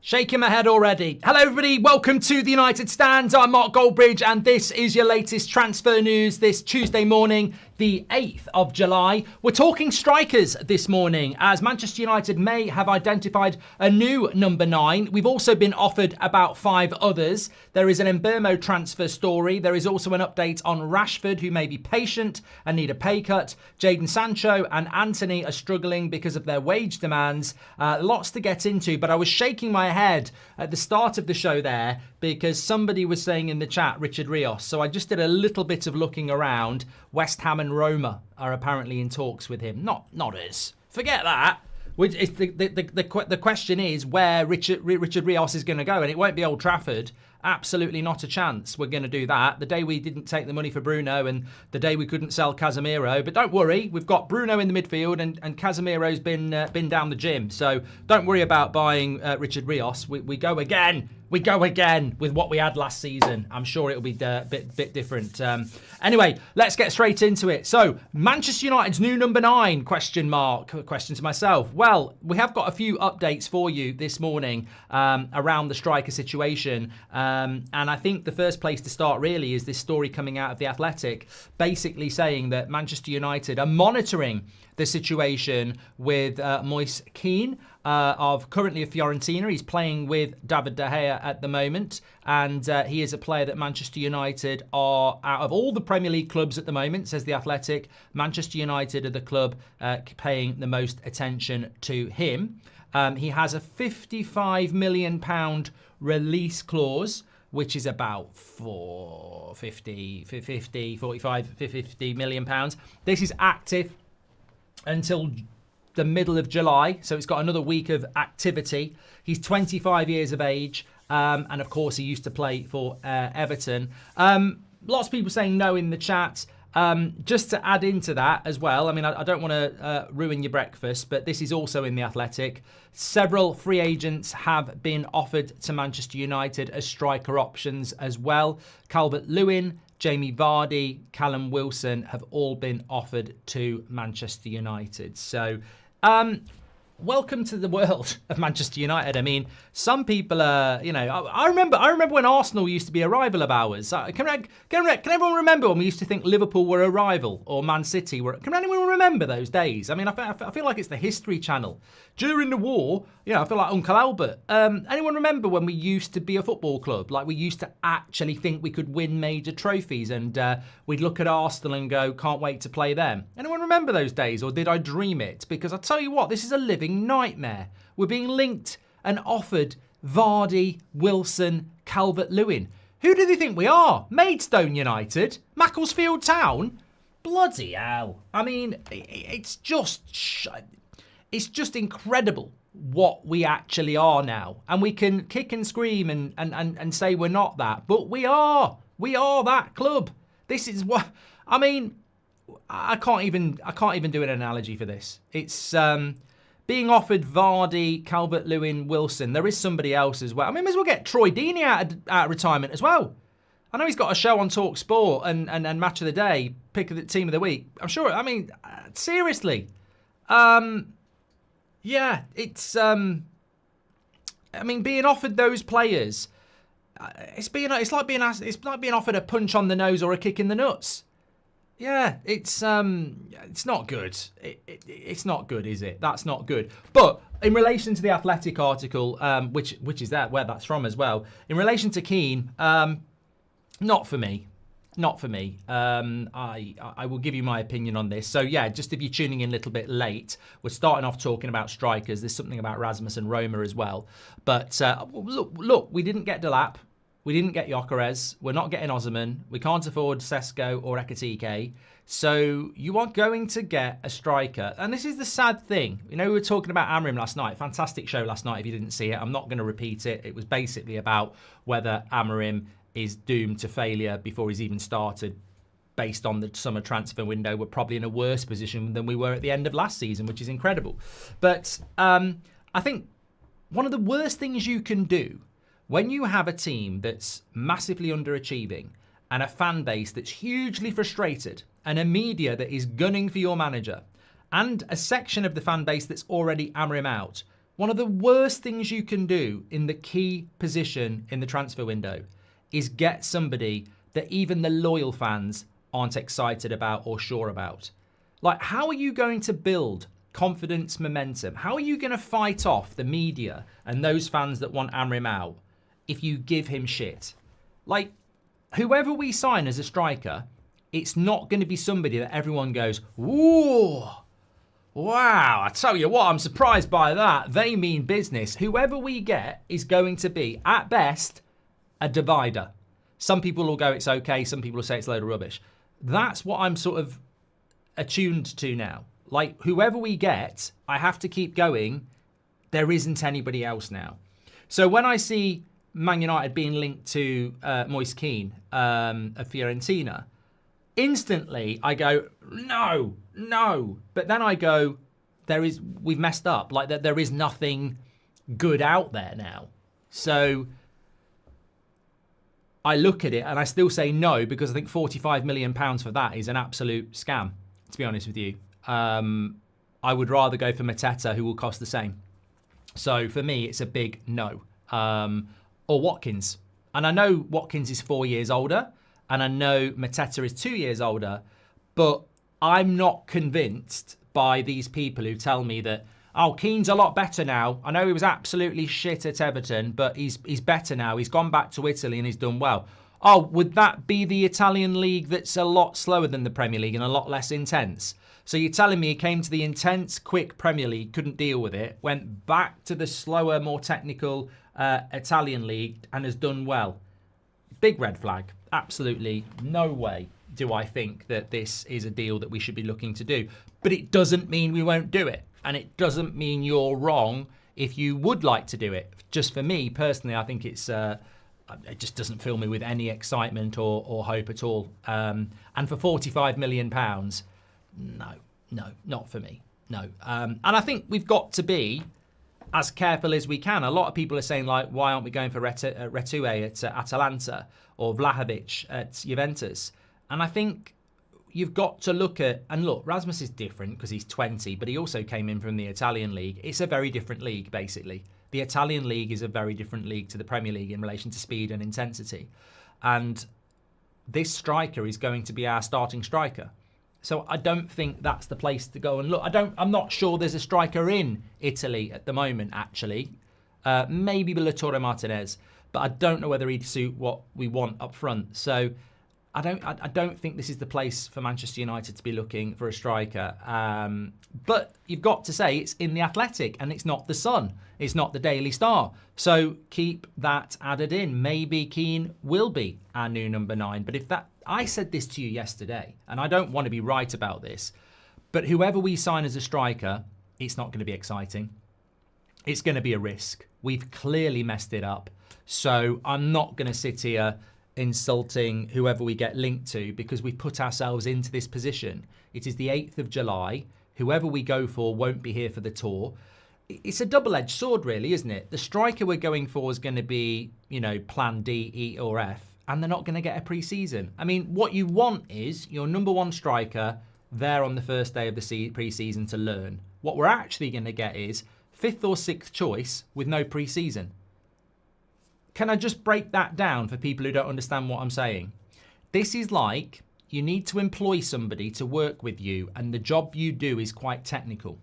Shaking my head already. Hello everybody, welcome to the United Stand. I'm Mark Goldbridge and this is your latest transfer news this Tuesday morning, the 8th of July. We're talking strikers this morning as Manchester United may have identified a new number 9. We've also been offered about 5 others. There is an Mbeumo transfer story. There is also an update on Rashford, who may be patient and need a pay cut. Jadon Sancho and Anthony are struggling because of their wage demands. Lots to get into, but I was shaking my head at the start of the show there because somebody was saying in the chat, Richard Rios. So I just did a little bit of looking around. West Ham and Roma are apparently in talks with him. Not us. Forget that. The question is where Richard Rios is going to go, and it won't be Old Trafford. Absolutely not a chance we're going to do that. The day we didn't take the money for Bruno and the day we couldn't sell Casemiro. But don't worry, we've got Bruno in the midfield and Casemiro's been down the gym. So don't worry about buying Richard Rios. We go again. We go again with what we had last season. I'm sure it'll be a bit different. Anyway, let's get straight into it. So, Manchester United's new number 9, question to myself. Well, we have got a few updates for you this morning around the striker situation. And I think the first place to start really is this story coming out of The Athletic, basically saying that Manchester United are monitoring the situation with Moises Kean, currently of Fiorentina. He's playing with David De Gea at the moment, and he is a player that Manchester United are, out of all the Premier League clubs at the moment, says The Athletic, Manchester United are the club paying the most attention to him. He has a £55 million release clause, which is about 50 million pounds. This is active until the middle of July, so it's got another week of activity. He's 25 years of age, and of course he used to play for Everton. Lots of people saying no in the chat. Just to add into that as well, I mean, I don't want to ruin your breakfast, but this is also in The Athletic. Several free agents have been offered to Manchester United as striker options as well. Calvert-Lewin, Jamie Vardy, Callum Wilson have all been offered to Manchester United. So, welcome to the world of Manchester United. I mean, some people are, I remember when Arsenal used to be a rival of ours. Can everyone remember when we used to think Liverpool were a rival or Man City were? Can anyone remember those days? I mean, I feel like it's the History Channel. During the war, I feel like Uncle Albert. Anyone remember when we used to be a football club? Like we used to actually think we could win major trophies and we'd look at Arsenal and go, can't wait to play them. Anyone remember those days, or did I dream it? Because I tell you what, this is a living nightmare. We're being linked and offered Vardy, Wilson, Calvert-Lewin. Who do they think we are? Maidstone United? Macclesfield Town? Bloody hell. I mean, it's just incredible what we actually are now. And we can kick and scream and say we're not that, but we are. We are that club. This is what, I mean, I can't even do an analogy for this. It's being offered Vardy, Calvert-Lewin, Wilson. There is somebody else as well. I mean, may as well get Troy Deeney out of retirement as well. I know he's got a show on Talk Sport and Match of the Day, pick of the team of the week. I'm sure. I mean, seriously. Yeah, it's. I mean, being offered those players, it's like being offered a punch on the nose or a kick in the nuts. Yeah, it's not good. It's not good, is it? That's not good. But in relation to the Athletic article, which is where that's from as well, in relation to Kean, not for me. Not for me. I will give you my opinion on this. So yeah, just if you're tuning in a little bit late, we're starting off talking about strikers. There's something about Rasmus and Roma as well. But look, we didn't get Delap. We didn't get Gyokeres. We're not getting Osman. We can't afford Sesko or Ekitike. So you are going to get a striker. And this is the sad thing. We were talking about Amrim last night. Fantastic show last night if you didn't see it. I'm not going to repeat it. It was basically about whether Amrim is doomed to failure before he's even started. Based on the summer transfer window, we're probably in a worse position than we were at the end of last season, which is incredible. But I think one of the worst things you can do when you have a team that's massively underachieving and a fan base that's hugely frustrated and a media that is gunning for your manager and a section of the fan base that's already Amrim out, One of the worst things you can do in the key position in the transfer window is get somebody that even the loyal fans aren't excited about or sure about. Like, how are you going to build confidence, momentum? How are you going to fight off the media and those fans that want Amrim out if you give him shit? Like, whoever we sign as a striker, it's not going to be somebody that everyone goes, ooh, wow, I tell you what, I'm surprised by that. They mean business. Whoever we get is going to be, at best, a divider. Some people will go, it's okay. Some people will say it's a load of rubbish. That's what I'm sort of attuned to now. Like, whoever we get, I have to keep going. There isn't anybody else now. So when I see Man United being linked to Moises Kean of Fiorentina, instantly I go, no. But then I go, we've messed up. Like, there is nothing good out there now. So I look at it and I still say no, because I think £45 million for that is an absolute scam, to be honest with you. I would rather go for Mateta, who will cost the same. So for me, it's a big no. Or Watkins. And I know Watkins is 4 years older, and I know Mateta is 2 years older, but I'm not convinced by these people who tell me that, oh, Keane's a lot better now. I know he was absolutely shit at Everton, but he's better now. He's gone back to Italy and he's done well. Oh, would that be the Italian league that's a lot slower than the Premier League and a lot less intense? So you're telling me he came to the intense, quick Premier League, couldn't deal with it, went back to the slower, more technical Italian league and has done well. Big red flag. Absolutely no way do I think that this is a deal that we should be looking to do. But it doesn't mean we won't do it. And it doesn't mean you're wrong if you would like to do it. Just for me, personally, I think it just doesn't fill me with any excitement or hope at all. And for £45 million, no, not for me. No. And I think we've got to be as careful as we can. A lot of people are saying, like, why aren't we going for Retue at Atalanta or Vlahovic at Juventus? And I think you've got to look at, and look, Rasmus is different because he's 20, but he also came in from the Italian league. It's a very different league, basically. The Italian league is a very different league to the Premier League in relation to speed and intensity. And this striker is going to be our starting striker. So I don't think that's the place to go and look. I'm not sure there's a striker in Italy at the moment, actually. Maybe Lautaro Martinez, but I don't know whether he'd suit what we want up front. So I don't think this is the place for Manchester United to be looking for a striker. But you've got to say it's in the Athletic and it's not the Sun. It's not the Daily Star. So keep that added in. Maybe Kean will be our new number 9. But if that, I said this to you yesterday, and I don't want to be right about this, but whoever we sign as a striker, it's not going to be exciting. It's going to be a risk. We've clearly messed it up. So I'm not going to sit here insulting whoever we get linked to because we put ourselves into this position. It is the 8th of July. Whoever we go for won't be here for the tour. It's a double-edged sword, really, isn't it? The striker we're going for is going to be, plan D, E or F, and they're not going to get a pre-season. I mean, what you want is your number 1 striker there on the first day of the pre-season to learn. What we're actually going to get is 5th or 6th choice with no pre-season. Can I just break that down for people who don't understand what I'm saying? This is like you need to employ somebody to work with you, and the job you do is quite technical.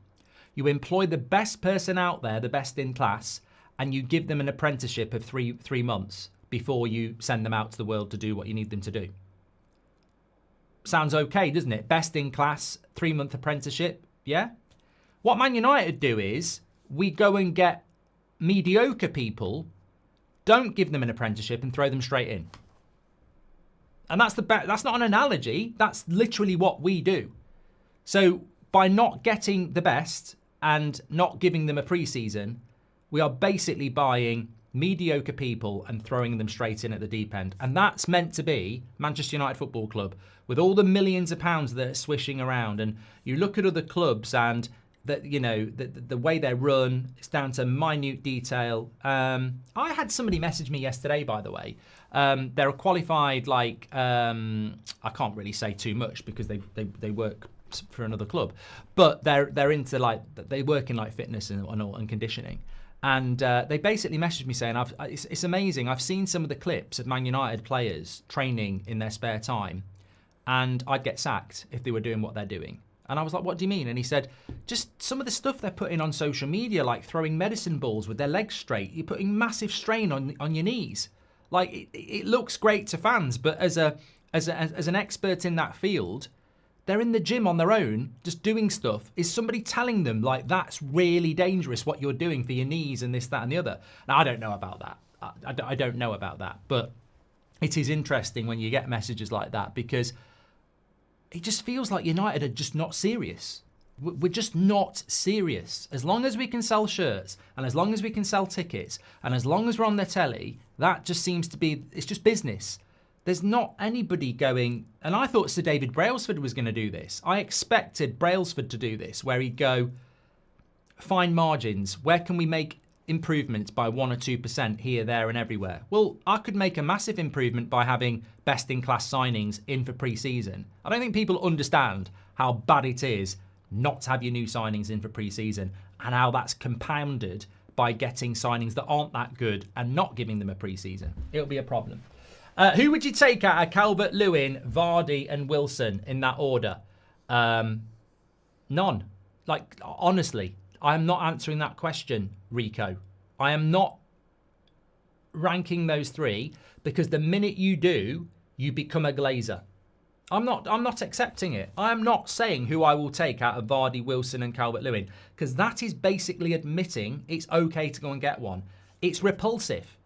You employ the best person out there, the best in class, and you give them an apprenticeship of three months before you send them out to the world to do what you need them to do. Sounds okay, doesn't it? Best in class, 3-month apprenticeship, yeah? What Man United do is we go and get mediocre people, don't give them an apprenticeship and throw them straight in. And that's not an analogy. That's literally what we do. So by not getting the best and not giving them a pre-season, we are basically buying mediocre people and throwing them straight in at the deep end. And that's meant to be Manchester United Football Club with all the millions of pounds that are swishing around. And you look at other clubs and the way they're run, it's down to minute detail. I had somebody message me yesterday, by the way. They're a qualified, I can't really say too much because they work for another club. But they're into like, they work in like fitness and conditioning. And they basically messaged me saying, it's amazing. I've seen some of the clips of Man United players training in their spare time, and I'd get sacked if they were doing what they're doing. And I was like, what do you mean? And he said, just some of the stuff they're putting on social media, like throwing medicine balls with their legs straight. You're putting massive strain on your knees. Like, it looks great to fans, but as an expert in that field, they're in the gym on their own, just doing stuff. Is somebody telling them, like, that's really dangerous what you're doing for your knees and this, that, and the other? Now, I don't know about that. I don't know about that. But it is interesting when you get messages like that, because it just feels like United are just not serious. We're just not serious. As long as we can sell shirts, and as long as we can sell tickets, and as long as we're on the telly, that just seems to be, it's just business. There's not anybody going, and I thought Sir David Brailsford was going to do this. I expected Brailsford to do this, where he'd go, fine margins, where can we make improvements by 1 or 2% here, there and everywhere? Well, I could make a massive improvement by having best-in-class signings in for pre-season. I don't think people understand how bad it is not to have your new signings in for pre-season, and how that's compounded by getting signings that aren't that good and not giving them a pre-season. It'll be a problem. Who would you take out of Calvert-Lewin, Vardy and Wilson in that order? None. Like, honestly, I am not answering that question, Rico. I am not ranking those three, because the minute you do, you become a Glazer. I'm not accepting it. I am not saying who I will take out of Vardy, Wilson and Calvert-Lewin, because that is basically admitting it's okay to go and get one. It's repulsive.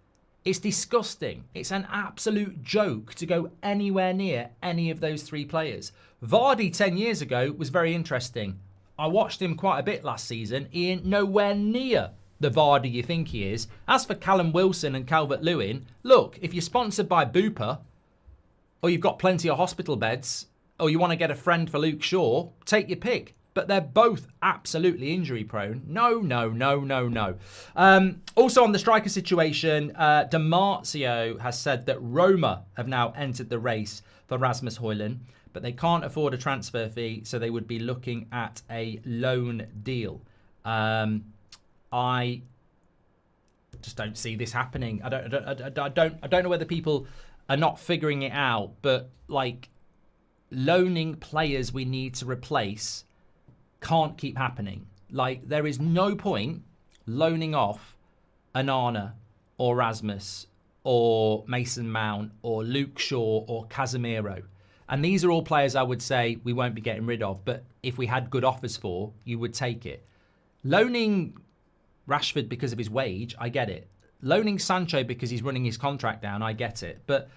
It's disgusting. It's an absolute joke to go anywhere near any of those three players. Vardy 10 years ago was very interesting. I watched him quite a bit last season. He ain't nowhere near the Vardy you think he is. As for Callum Wilson and Calvert-Lewin, look, if you're sponsored by Bupa, or you've got plenty of hospital beds, or you want to get a friend for Luke Shaw, take your pick. But they're both absolutely injury prone. No. Also on the striker situation, Dimarzio has said that Roma have now entered the race for Rasmus Højlund, but they can't afford a transfer fee, so they would be looking at a loan deal. I just don't see this happening. I don't know whether people are not figuring it out, but like, loaning players we need to replace can't keep happening. Like, there is no point loaning off Onana or Rasmus or Mason Mount or Luke Shaw or Casemiro. And these are all players I would say we won't be getting rid of, but if we had good offers for, you would take it. Loaning Rashford because of his wage, I get it. Loaning Sancho because he's running his contract down, I get it. But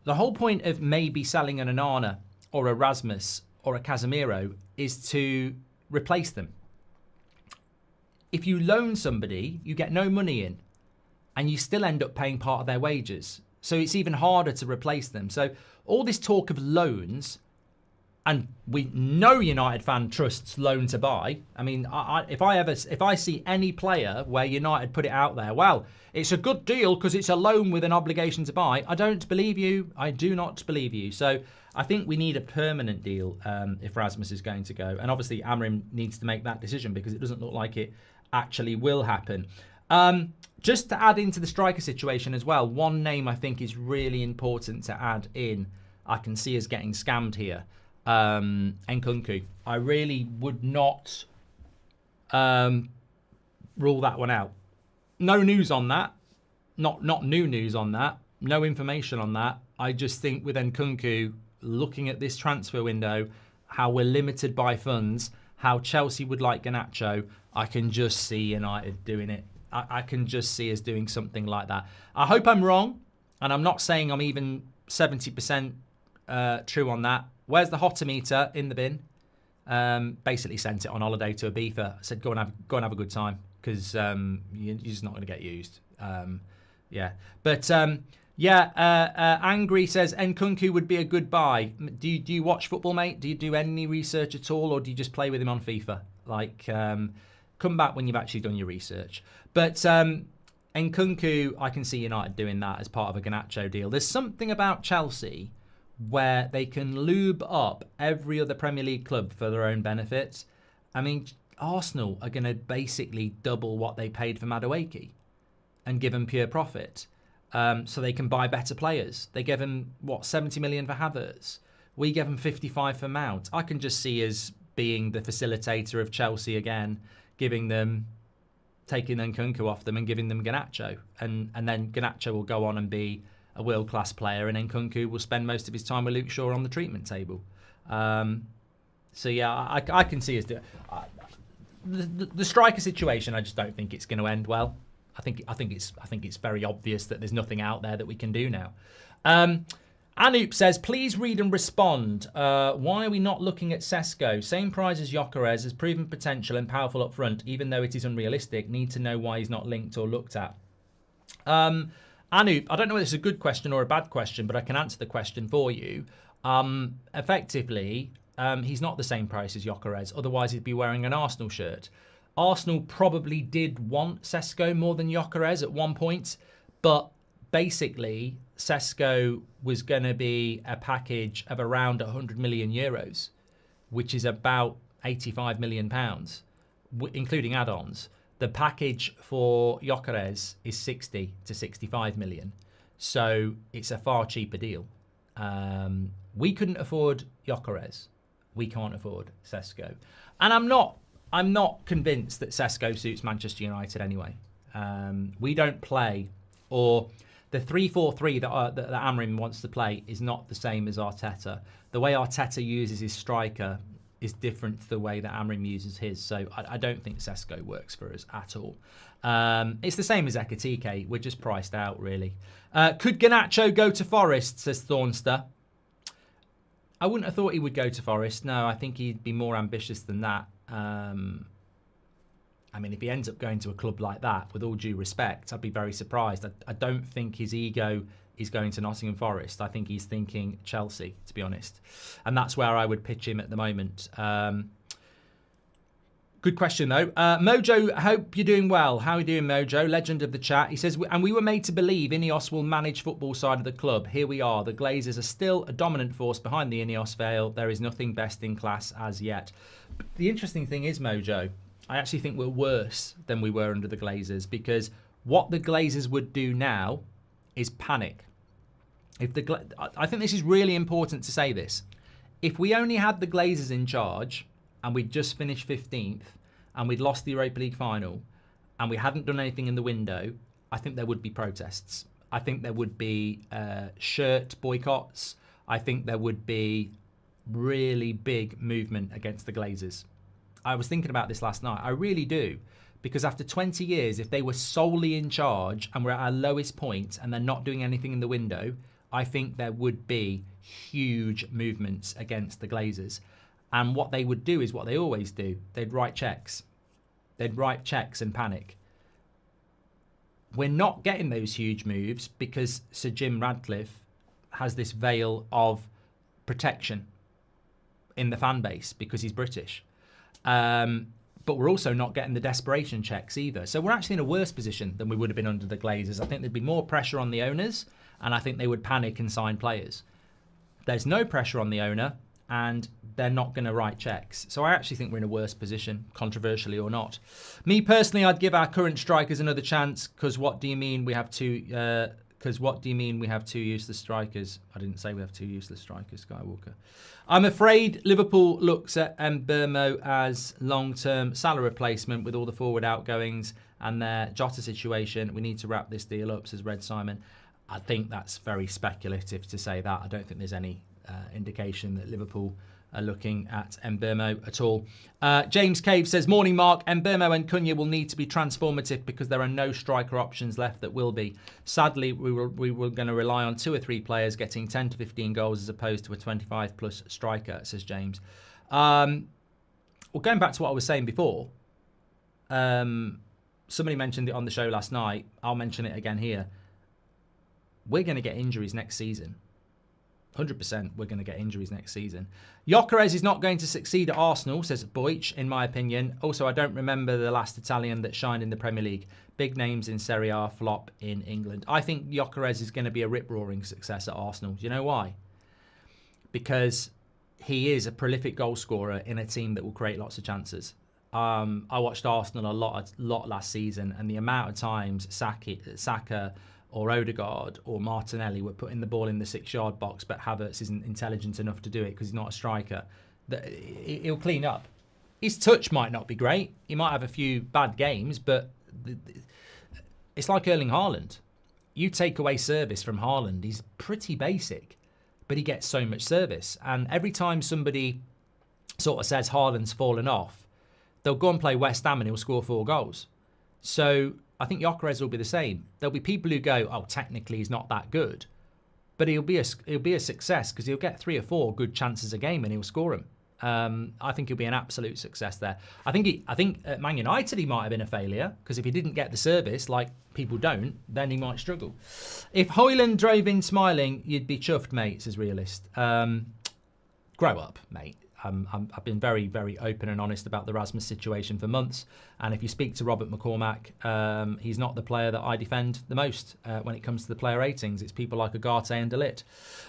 the whole point of maybe selling an Onana or a Rasmus or a Casemiro is to replace them. If you loan somebody, you get no money in, and you still end up paying part of their wages. So it's even harder to replace them. So all this talk of loans, and we know United fan trusts loan to buy. I mean, if I see any player where United put it out there, well, it's a good deal because it's a loan with an obligation to buy, I don't believe you. I do not believe you. So I think we need a permanent deal if Rasmus is going to go. And obviously Amrim needs to make that decision, because it doesn't look like it actually will happen. Just to add into the striker situation as well, one name I think is really important to add in. I can see us getting scammed here. Nkunku. I really would not rule that one out. No news on that. Not new news on that. No information on that. I just think with Nkunku, looking at this transfer window, how we're limited by funds, how Chelsea would like Garnacho, I can just see United doing it. I can just see us doing something like that. I hope I'm wrong, and I'm not saying I'm even 70% true on that. Where's the hotometer in the bin? Basically sent it on holiday to Ibiza. I said, go and have a good time, because you're just not going to get used. Angry says Nkunku would be a good buy. Do you watch football, mate? Do you do any research at all, or do you just play with him on FIFA? Like, come back when you've actually done your research. But Nkunku, I can see United doing that as part of a Garnacho deal. There's something about Chelsea where they can lube up every other Premier League club for their own benefit. I mean, Arsenal are going to basically double what they paid for Madueke and give them pure profit, so they can buy better players. They give them, 70 million for Havertz. We give them 55 for Mount. I can just see us being the facilitator of Chelsea again, taking Nkunku off them and giving them Garnacho. And then Garnacho will go on and be a world-class player, and Nkunku will spend most of his time with Luke Shaw on the treatment table. So yeah, I can see us do the striker situation. I just don't think it's going to end well. I think it's very obvious that there's nothing out there that we can do now. Anoop says, please read and respond. Why are we not looking at Sesko? Same price as Gyokeres, has proven potential and powerful up front, even though it is unrealistic. Need to know why he's not linked or looked at. Anoop, I don't know whether it's a good question or a bad question, but I can answer the question for you. Effectively, he's not the same price as Gyokeres. Otherwise, he'd be wearing an Arsenal shirt. Arsenal probably did want Sesko more than Gyokeres at one point, but basically, Sesko was going to be a package of around 100 million euros, which is about 85 million pounds, including add-ons. The package for Gyokeres is 60 to 65 million. So it's a far cheaper deal. We couldn't afford Gyokeres. We can't afford Sesko. And I'm not convinced that Sesko suits Manchester United anyway. We don't play, or the 3-4-3 that Amorim wants to play is not the same as Arteta. The way Arteta uses his striker is different to the way that Amorim uses his. So I don't think Sesko works for us at all. It's the same as Ekitike. We're just priced out, really. Could Garnacho go to Forest, says Thornster. I wouldn't have thought he would go to Forest. No, I think he'd be more ambitious than that. I mean, if he ends up going to a club like that, with all due respect, I'd be very surprised. I don't think his ego is going to Nottingham Forest. I think he's thinking Chelsea, to be honest. And that's where I would pitch him at the moment. Good question, though. Mojo, I hope you're doing well. How are you doing, Mojo? Legend of the chat. He says, and we were made to believe Ineos will manage football side of the club. Here we are. The Glazers are still a dominant force behind the Ineos veil. There is nothing best in class as yet. But the interesting thing is, Mojo, I actually think we're worse than we were under the Glazers, because what the Glazers would do now is panic. I think this is really important to say this. If we only had the Glazers in charge and we'd just finished 15th and we'd lost the Europa League final and we hadn't done anything in the window, I think there would be protests. I think there would be shirt boycotts. I think there would be really big movement against the Glazers. I was thinking about this last night. I really do. Because after 20 years, if they were solely in charge and we're at our lowest point and they're not doing anything in the window, I think there would be huge movements against the Glazers. And what they would do is what they always do. They'd write checks. They'd write checks and panic. We're not getting those huge moves because Sir Jim Radcliffe has this veil of protection in the fan base because he's British. But we're also not getting the desperation checks either. So we're actually in a worse position than we would have been under the Glazers. I think there'd be more pressure on the owners, and I think they would panic and sign players. There's no pressure on the owner, and they're not going to write checks. So I actually think we're in a worse position, controversially or not. Me personally, I'd give our current strikers another chance, because what do you mean we have two useless strikers? I didn't say we have two useless strikers, Skywalker. I'm afraid Liverpool looks at Mbeumo as long-term salary replacement with all the forward outgoings and their Jota situation. We need to wrap this deal up, says Red Simon. I think that's very speculative to say that. I don't think there's any indication that Liverpool are looking at Mbeumo at all. James Cave says, morning Mark, Mbeumo and Cunha will need to be transformative because there are no striker options left that will be. Sadly, we were going to rely on 2 or 3 players getting 10 to 15 goals as opposed to a 25 plus striker, says James. Well, going back to what I was saying before, somebody mentioned it on the show last night. I'll mention it again here. We're going to get injuries next season. 100% we're going to get injuries next season. Gyokeres is not going to succeed at Arsenal, says Boych, in my opinion. Also, I don't remember the last Italian that shined in the Premier League. Big names in Serie A, flop in England. I think Gyokeres is going to be a rip-roaring success at Arsenal. Do you know why? because he is a prolific goal scorer in a team that will create lots of chances. I watched Arsenal a lot last season, and the amount of times Saka or Odegaard or Martinelli were putting the ball in the 6-yard box, but Havertz isn't intelligent enough to do it because he's not a striker. He'll clean up. His touch might not be great. He might have a few bad games, but it's like Erling Haaland. You take away service from Haaland, he's pretty basic, but he gets so much service. And every time somebody sort of says Haaland's fallen off, they'll go and play West Ham and he'll score 4 goals. So I think Gyokeres will be the same. There'll be people who go, oh, technically he's not that good, but he'll be a success because he'll get 3 or 4 good chances a game and he'll score them. I think he'll be an absolute success there. I think at Man United he might have been a failure because if he didn't get the service, like people don't, then he might struggle. If Højlund drove in smiling, you'd be chuffed, mate, says Realist. Grow up, mate. I've been very, very open and honest about the Rasmus situation for months. And if you speak to Robert McCormack, he's not the player that I defend the most when it comes to the player ratings. It's people like Ugarte and De Ligt.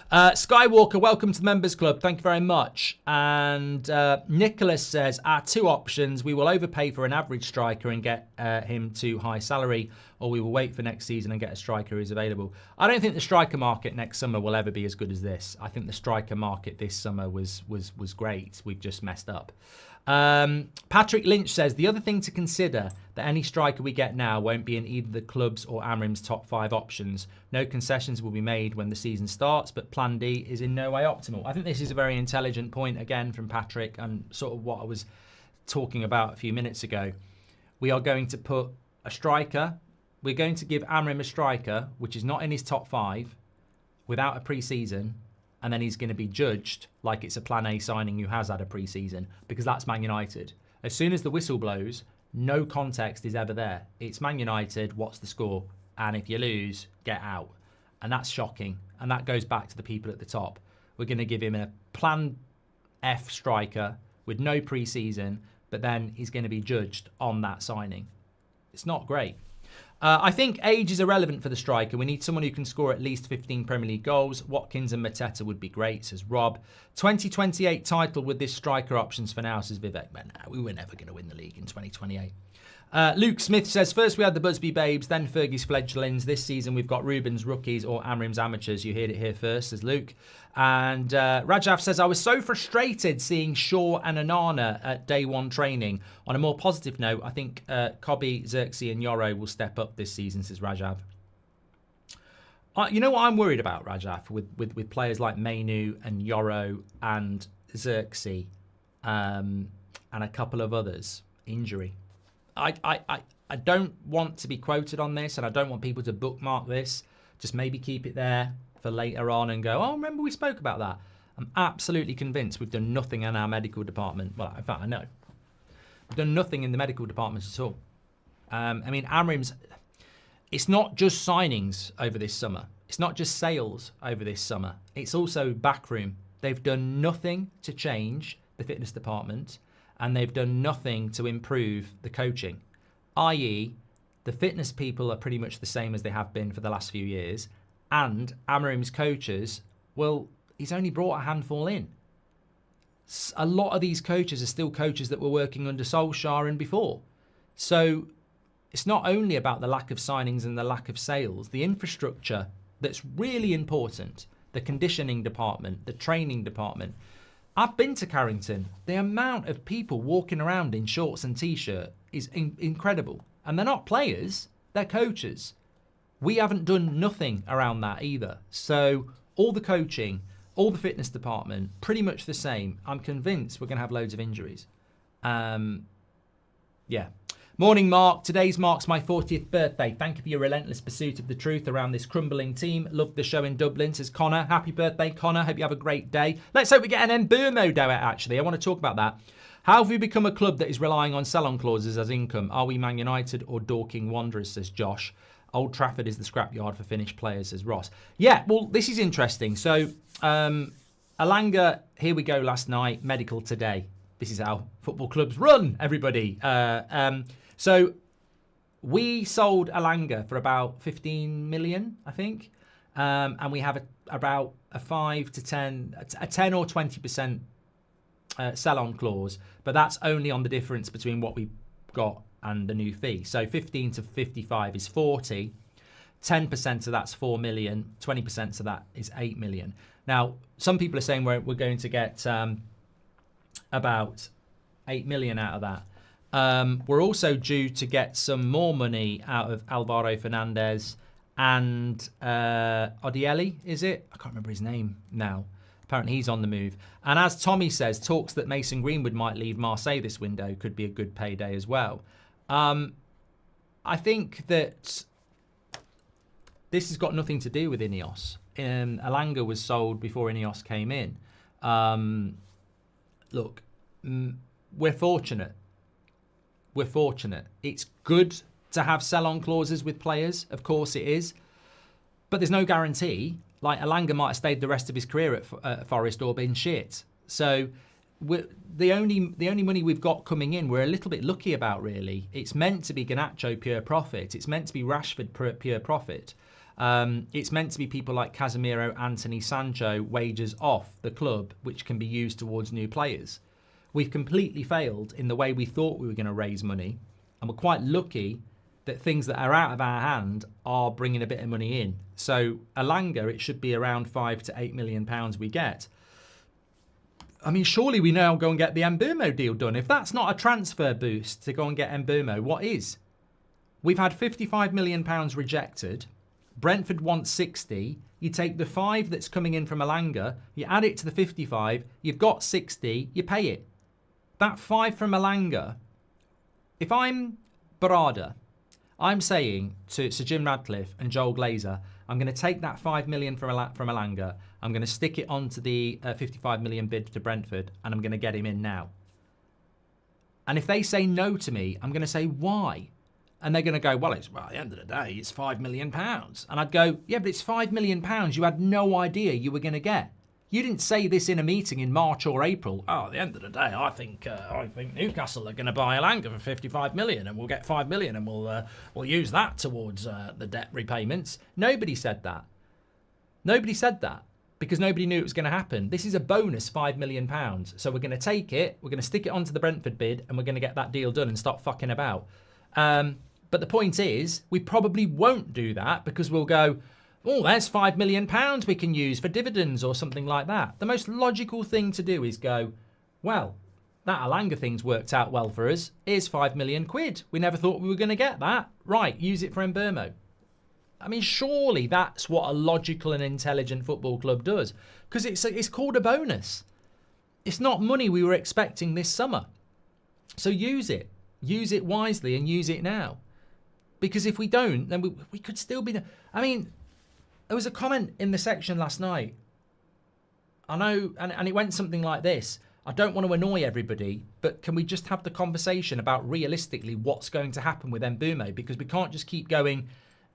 Skywalker, welcome to the Members Club. Thank you very much. And Nicholas says, our 2 options. We will overpay for an average striker and get him to high salary, or we will wait for next season and get a striker who's available. I don't think the striker market next summer will ever be as good as this. I think the striker market this summer was great. We've just messed up. Patrick Lynch says, the other thing to consider that any striker we get now won't be in either the club's or Amrim's top 5 options. No concessions will be made when the season starts, but plan D is in no way optimal. I think this is a very intelligent point again from Patrick and sort of what I was talking about a few minutes ago. We are going to put a striker, we're going to give Amrim a striker, which is not in his top 5, without a pre-season, and then he's going to be judged like it's a Plan A signing who has had a pre-season, because that's Man United. As soon as the whistle blows, no context is ever there. It's Man United, what's the score? And if you lose, get out. And that's shocking. And that goes back to the people at the top. We're going to give him a Plan F striker with no pre-season, but then he's going to be judged on that signing. It's not great. I think age is irrelevant for the striker. We need someone who can score at least 15 Premier League goals. Watkins and Mateta would be great, says Rob. 2028 title with this striker options for now, says Vivek. Man, we were never going to win the league in 2028. Luke Smith says, first we had the Busby Babes, then Fergie's fledglings. This season we've got Ruben's rookies or Amrim's amateurs. You heard it here first, says Luke. And Rajaf says, I was so frustrated seeing Shaw and Onana at day 1 training. On a more positive note, I think Kobe, Xerxes and Yoro will step up this season, says Rajaf. You know what I'm worried about, Rajaf, with players like Mainu and Yoro and Xerxes and a couple of others? Injury. I don't want to be quoted on this, and I don't want people to bookmark this. Just maybe keep it there for later on and go, oh, remember we spoke about that. I'm absolutely convinced we've done nothing in our medical department. Well, in fact, I know. We've done nothing in the medical department at all. I mean, Amrim's, it's not just signings over this summer. It's not just sales over this summer. It's also backroom. They've done nothing to change the fitness department, and they've done nothing to improve the coaching, i.e. the fitness people are pretty much the same as they have been for the last few years, and Amarim's coaches, well, he's only brought a handful in. A lot of these coaches are still coaches that were working under Solskjaer and before. So it's not only about the lack of signings and the lack of sales, the infrastructure that's really important, the conditioning department, the training department. I've been to Carrington. The amount of people walking around in shorts and t-shirt is incredible. And they're not players, they're coaches. We haven't done nothing around that either. So all the coaching, all the fitness department, pretty much the same. I'm convinced we're going to have loads of injuries. Yeah. Morning, Mark. Today's Mark's my 40th birthday. Thank you for your relentless pursuit of the truth around this crumbling team. Love the show in Dublin, says Connor. Happy birthday, Connor. Hope you have a great day. Let's hope we get an Mbeumo duet, actually. I want to talk about that. How have we become a club that is relying on sell-on clauses as income? Are we Man United or Dorking Wanderers, says Josh. Old Trafford is the scrapyard for Finnish players, says Ross. Yeah, well, this is interesting. So, Elanga, here we go last night, medical today. This is how football clubs run, everybody. So we sold Elanga for about 15 million, I think. and we have about a 5 to 10, a 10 or 20% sell-on clause, but that's only on the difference between what we got and the new fee. So 15 to 55 is 40, 10% of that's 4 million, 20% of that is 8 million. Now, some people are saying we're going to get about 8 million out of that. We're also due to get some more money out of Alvaro Fernandez and Odieli, is it? I can't remember his name now. Apparently he's on the move. And as Tommy says, talks that Mason Greenwood might leave Marseille this window could be a good payday as well. I think that this has got nothing to do with Ineos. Elanga was sold before Ineos came in. Look, we're fortunate. We're fortunate. It's good to have sell-on clauses with players. Of course it is. But there's no guarantee. Like, Elanga might have stayed the rest of his career at Forest or been shit. So the only money we've got coming in, we're a little bit lucky about, really. It's meant to be Garnacho pure profit. It's meant to be Rashford pure profit. It's meant to be people like Casemiro, Anthony, Sancho, wages off the club, which can be used towards new players. We've completely failed in the way we thought we were going to raise money. And we're quite lucky that things that are out of our hand are bringing a bit of money in. So Elanga, it should be around 5 to 8 million pounds we get. I mean, surely we now go and get the Mbeumo deal done. If that's not a transfer boost to go and get Mbeumo, what is? We've had 55 million pounds rejected. Brentford wants 60. You take the 5 that's coming in from Elanga, you add it to the 55, you've got 60, you pay it. That 5 from Elanga, if I'm Barada, I'm saying to Sir Jim Radcliffe and Joel Glazer, I'm going to take that 5 million from Elanga, I'm going to stick it onto the 55 million bid to Brentford, and I'm going to get him in now. And if they say no to me, I'm going to say, why? And they're going to go, well, at the end of the day, it's £5 million. And I'd go, yeah, but it's £5 million you had no idea you were going to get. You didn't say this in a meeting in March or April. Oh, at the end of the day, I think Newcastle are going to buy Elanga for 55 million, and we'll get 5 million, and we'll use that towards the debt repayments. Nobody said that. Nobody said that because nobody knew it was going to happen. This is a bonus £5 million. So we're going to take it, we're going to stick it onto the Brentford bid, and we're going to get that deal done and stop fucking about. But the point is, we probably won't do that because we'll go, oh, there's £5 million we can use for dividends or something like that. The most logical thing to do is go, well, that Elanga thing's worked out well for us. Here's £5 million. We never thought we were going to get that. Right, use it for Mbeumo. I mean, surely that's what a logical and intelligent football club does, because it's called a bonus. It's not money we were expecting this summer. So use it. Use it wisely and use it now. Because if we don't, then we could still be... I mean, there was a comment in the section last night. I know, and it went something like this. I don't want to annoy everybody, but can we just have the conversation about realistically what's going to happen with Mbeumo? Because we can't just keep going,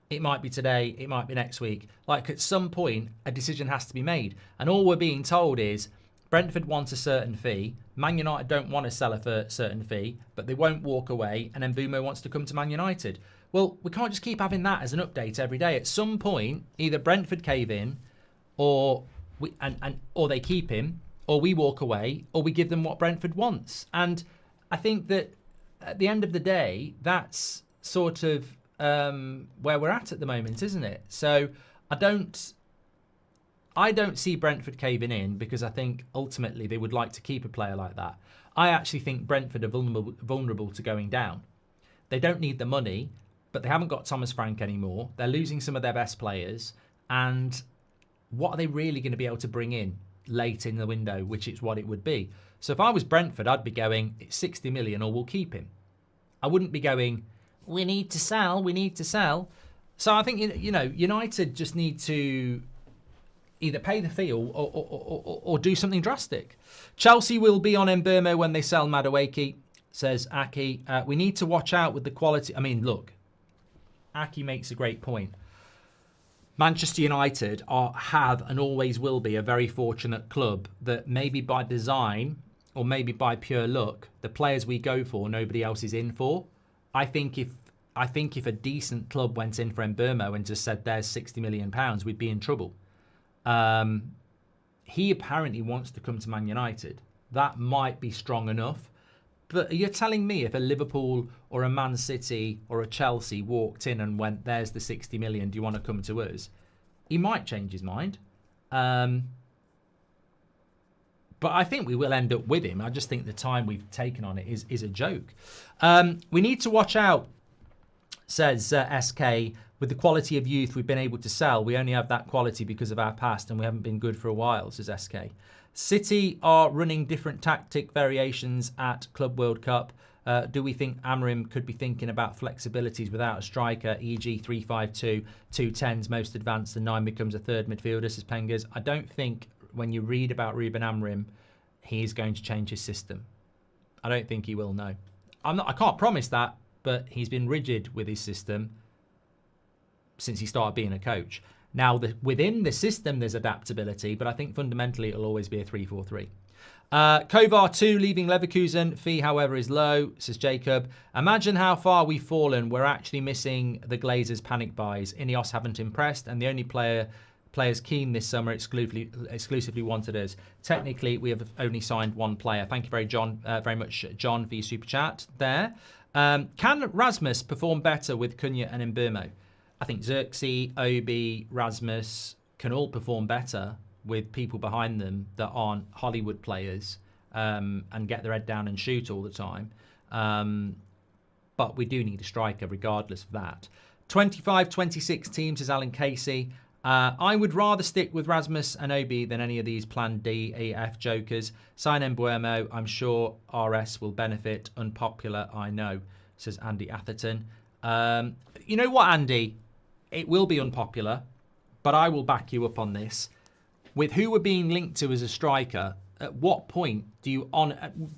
it might be today, it might be next week. Like, at some point, a decision has to be made. And all we're being told is Brentford wants a certain fee. Man United don't want to sell a certain fee, but they won't walk away. And Mbeumo wants to come to Man United. Well, we can't just keep having that as an update every day. At some point, either Brentford cave in, or they keep him, or we walk away, or we give them what Brentford wants. And I think that at the end of the day, that's sort of where we're at the moment, isn't it? So I don't see Brentford caving in because I think ultimately they would like to keep a player like that. I actually think Brentford are vulnerable to going down. They don't need the money, but they haven't got Thomas Frank anymore. They're losing some of their best players. And what are they really going to be able to bring in late in the window, which is what it would be? So if I was Brentford, I'd be going, it's 60 million or we'll keep him. I wouldn't be going, we need to sell, we need to sell. So I think, United just need to either pay the fee or do something drastic. Chelsea will be on Mbeumo when they sell Madueke, says Aki. We need to watch out with the quality. I mean, look, Aki makes a great point. Manchester United have and always will be a very fortunate club that maybe by design or maybe by pure luck, the players we go for, nobody else is in for. I think if I think if a decent club went in for Mbeumo and just said, there's £60 million, we'd be in trouble. He apparently wants to come to Man United. That might be strong enough. But you're telling me if a Liverpool or a Man City or a Chelsea walked in and went, there's the 60 million, do you want to come to us? He might change his mind. But I think we will end up with him. I just think the time we've taken on it is a joke. We need to watch out, says SK. With the quality of youth we've been able to sell, we only have that quality because of our past and we haven't been good for a while, says SK. City are running different tactic variations at Club World Cup. Do we think Amorim could be thinking about flexibilities without a striker, e.g. 3-5-2, 2 10s most advanced and 9 becomes a third midfielder, says Pengers. I don't think when you read about Ruben Amorim, he is going to change his system. I don't think he will, no. I can't promise that, but he's been rigid with his system since he started being a coach. Now, within the system, there's adaptability, but I think fundamentally it'll always be a 3-4-3. Kovar 2 leaving Leverkusen. Fee, however, is low, says Jacob. Imagine how far we've fallen. We're actually missing the Glazers' panic buys. Ineos haven't impressed, and the only players Kean this summer exclusively wanted us. Technically, we have only signed one player. Thank you very much, John, for your super chat there. Can Rasmus perform better with Cunha and Mbeumo? I think Xerxes, Obi, Rasmus can all perform better with people behind them that aren't Hollywood players and get their head down and shoot all the time. But we do need a striker regardless of that. 25-26 teams, says Alan Casey. I would rather stick with Rasmus and Obi than any of these Plan D, E, F jokers. Sign Mbeumo. I'm sure RS will benefit. Unpopular, I know, says Andy Atherton. You know what, Andy? It will be unpopular, but I will back you up on this. With who we're being linked to as a striker, at what point do you,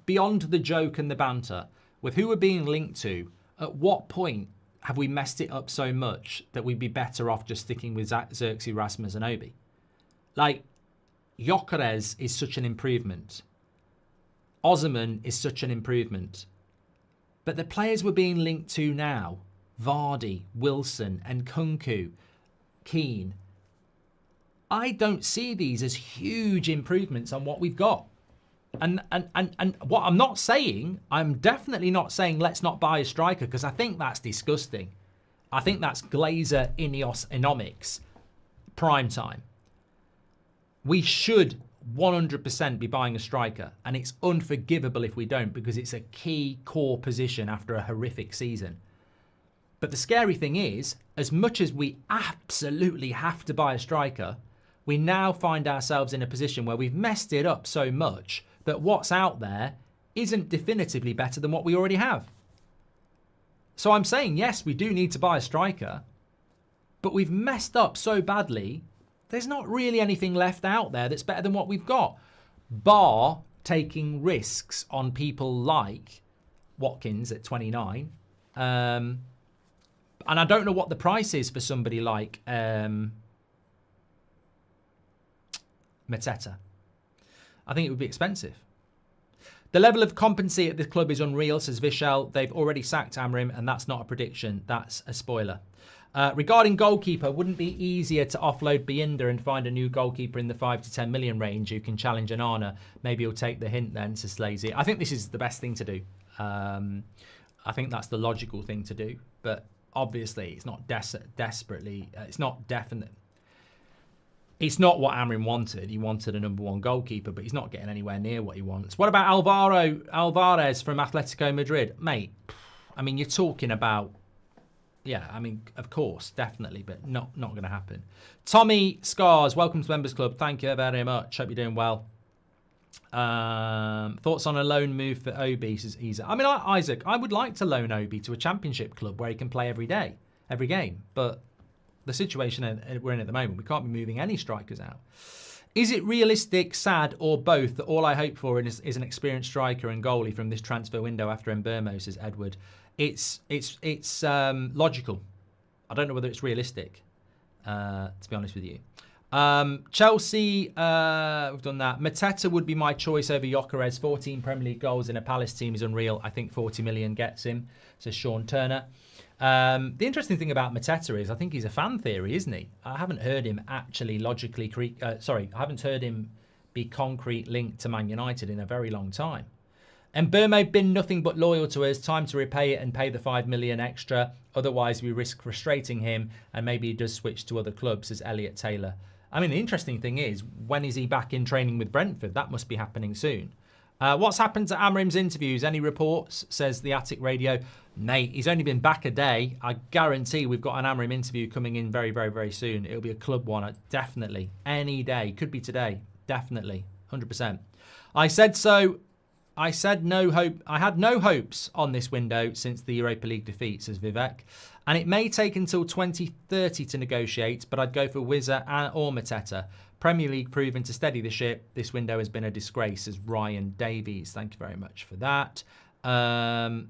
beyond the joke and the banter, with who we're being linked to, at what point have we messed it up so much that we'd be better off just sticking with Xerxes, Rasmus and Obi? Like, Gyokeres is such an improvement. Osman is such an improvement. But the players we're being linked to now, Vardy, Wilson and Kunku, Kean, I don't see these as huge improvements on what we've got. And what I'm not saying, I'm definitely not saying let's not buy a striker, because I think that's disgusting. I think that's Glazer Ineos economics prime time. We should 100% be buying a striker, and it's unforgivable if we don't, because it's a key core position after a horrific season. But the scary thing is, as much as we absolutely have to buy a striker, we now find ourselves in a position where we've messed it up so much that what's out there isn't definitively better than what we already have. So I'm saying, yes, we do need to buy a striker, but we've messed up so badly, there's not really anything left out there that's better than what we've got, bar taking risks on people like Watkins at 29. And I don't know what the price is for somebody like Mateta. I think it would be expensive. The level of competency at this club is unreal, says Vishal. They've already sacked Amorim, and that's not a prediction. That's a spoiler. Regarding goalkeeper, wouldn't it be easier to offload Binder and find a new goalkeeper in the 5 to 10 million range who can challenge Anana? Maybe he'll take the hint then, says Slazy. I think this is the best thing to do. I think that's the logical thing to do. But obviously, it's not desperately. It's not definite. It's not what Amorim wanted. He wanted a number one goalkeeper, but he's not getting anywhere near what he wants. What about Alvarez from Atletico Madrid? Mate, I mean, you're talking about... Yeah, I mean, of course, definitely, but not going to happen. Tommy Scars, welcome to Members Club. Thank you very much. Hope you're doing well. Thoughts on a loan move for Obi, says Isa. I mean, Isaac, I would like to loan Obi to a championship club where he can play every game. But the situation we're in at the moment, we can't be moving any strikers out. Is it realistic, sad, or both that all I hope for is an experienced striker and goalie from this transfer window after Mbeumo, says Edward? It's logical. I don't know whether it's realistic, to be honest with you. Chelsea, we've done that. Mateta would be my choice over Gyokeres. 14 Premier League goals in a Palace team is unreal. I think 40 million gets him, says Sean Turner. The interesting thing about Mateta is I think he's a fan theory, isn't he? I haven't heard him actually I haven't heard him be concrete linked to Man United in a very long time. And Mbeumo been nothing but loyal to us. Time to repay it and pay the 5 million extra. Otherwise, we risk frustrating him and maybe he does switch to other clubs, says Elliot Taylor. I mean, the interesting thing is, when is he back in training with Brentford? That must be happening soon. What's happened to Amrim's interviews? Any reports? Says the Attic Radio. Mate, he's only been back a day. I guarantee we've got an Amrim interview coming in very, very, very soon. It'll be a club one, definitely. Any day. Could be today. Definitely. 100%. I said so. I said no hope. I had no hopes on this window since the Europa League defeat, says Vivek. And it may take until 2030 to negotiate, but I'd go for Wizza or Mateta. Premier League proven to steady the ship. This window has been a disgrace, says Ryan Davies. Thank you very much for that. Mark,